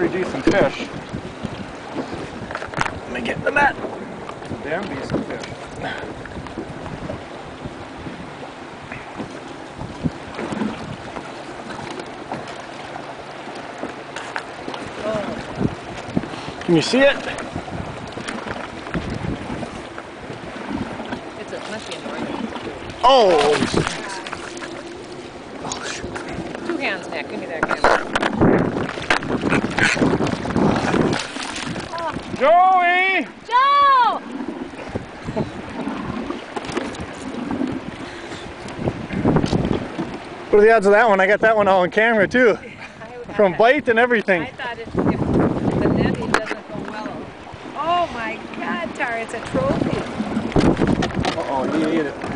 pretty decent fish. Let me get in the net. Damn decent fish. Can you see it? Must be a northern. Oh! Two hands, Nick. Give me that camera. Oh. Joey! Joe! What are the odds of that one? I got that one all on camera too. From bite and everything. I thought if the netting doesn't go well. Oh my God, Tara, it's a trophy. Uh-oh, he ate it.